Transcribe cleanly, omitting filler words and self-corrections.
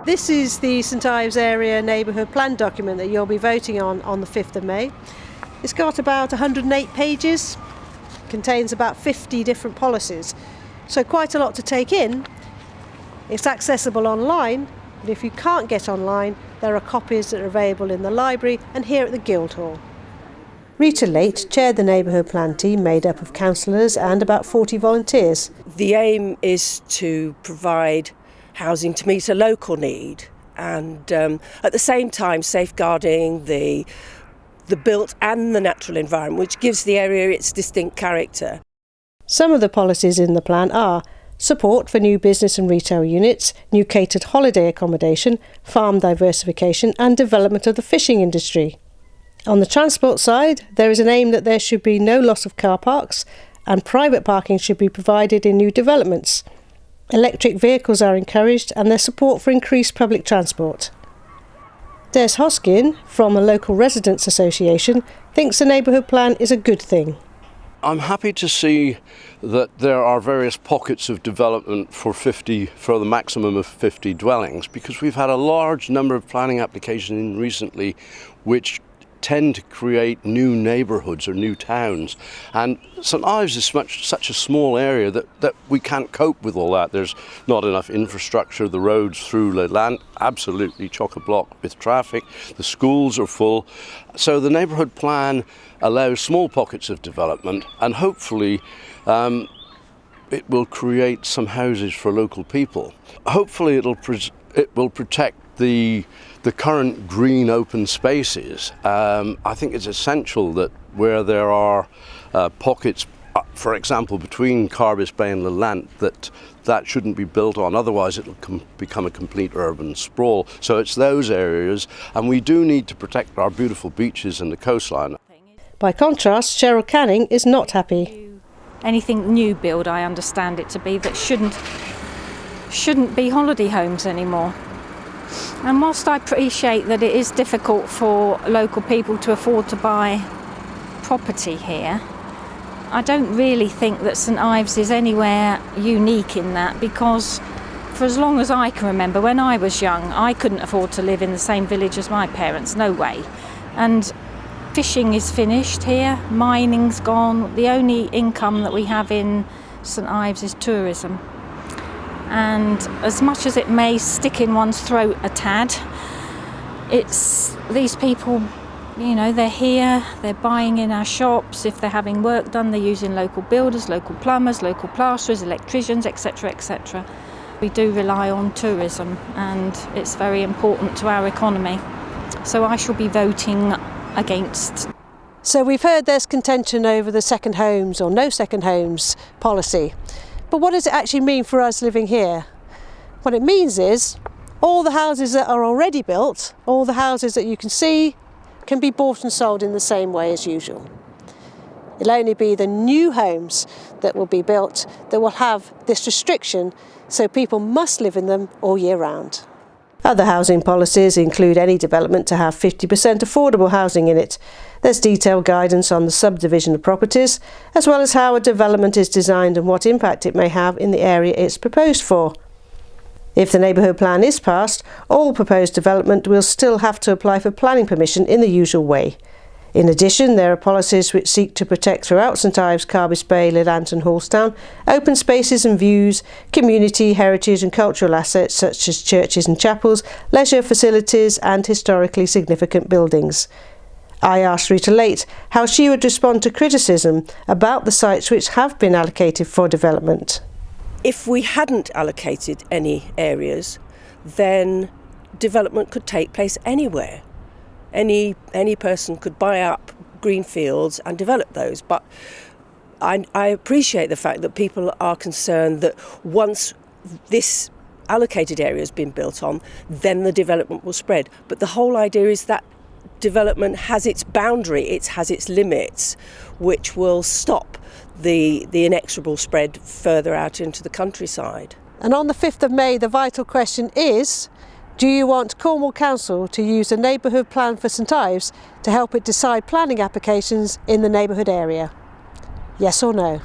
This is the St Ives area neighbourhood plan document that you'll be voting on the 5th of May. It's got about 108 pages, contains about 50 different policies, so quite a lot to take in. It's accessible online, but if you can't get online, there are copies that are available in the library and here at the Guildhall. Rita Late chaired the neighbourhood plan team made up of councillors and about 40 volunteers. The aim is to provide housing to meet a local need and at the same time safeguarding the built and the natural environment, which gives the area its distinct character. Some of the policies in the plan are support for new business and retail units, new catered holiday accommodation, farm diversification and development of the fishing industry. On the transport side, there is an aim that there should be no loss of car parks and private parking should be provided in new developments. Electric vehicles are encouraged and there's support for increased public transport. Des Hoskin, from a local residents association, thinks the neighbourhood plan is a good thing. I'm happy to see that there are various pockets of development for the maximum of 50 dwellings, because we've had a large number of planning applications recently which tend to create new neighbourhoods or new towns, and St Ives is such a small area that we can't cope with all that. There's not enough infrastructure, the roads through the land absolutely chock-a-block with traffic, the schools are full, so the neighbourhood plan allows small pockets of development and hopefully it will create some houses for local people. Hopefully it will protect the current green open spaces. I think it's essential that where there are pockets, for example, between Carbis Bay and Lelant, that shouldn't be built on, otherwise it'll become a complete urban sprawl. So it's those areas, and we do need to protect our beautiful beaches and the coastline. By contrast, Cheryl Canning is not happy. Anything new build, I understand it to be, that shouldn't be holiday homes anymore. And whilst I appreciate that it is difficult for local people to afford to buy property here, I don't really think that St Ives is anywhere unique in that, because for as long as I can remember, when I was young, I couldn't afford to live in the same village as my parents, no way. And fishing is finished here, mining's gone, the only income that we have in St Ives is tourism. And as much as it may stick in one's throat a tad, it's these people, you know, they're here, they're buying in our shops. If they're having work done, they're using local builders, local plumbers, local plasterers, electricians, etc., etc. We do rely on tourism and it's very important to our economy. So I shall be voting against. So we've heard there's contention over the second homes or no second homes policy. But what does it actually mean for us living here? What it means is all the houses that are already built, all the houses that you can see, can be bought and sold in the same way as usual. It'll only be the new homes that will be built that will have this restriction, so people must live in them all year round. Other housing policies include any development to have 50% affordable housing in it. There's detailed guidance on the subdivision of properties, as well as how a development is designed and what impact it may have in the area it's proposed for. If the neighbourhood plan is passed, all proposed development will still have to apply for planning permission in the usual way. In addition, there are policies which seek to protect throughout St Ives, Carbis Bay, Lelant and Hallstown open spaces and views, community, heritage and cultural assets such as churches and chapels, leisure facilities and historically significant buildings. I asked Rita Late how she would respond to criticism about the sites which have been allocated for development. If we hadn't allocated any areas, then development could take place anywhere. Any person could buy up green fields and develop those, but I appreciate the fact that people are concerned that once this allocated area has been built on, then the development will spread. But the whole idea is that development has its boundary, it has its limits, which will stop the inexorable spread further out into the countryside. And on the 5th of May, the vital question is, do you want Cornwall Council to use a neighbourhood plan for St Ives to help it decide planning applications in the neighbourhood area? Yes or no?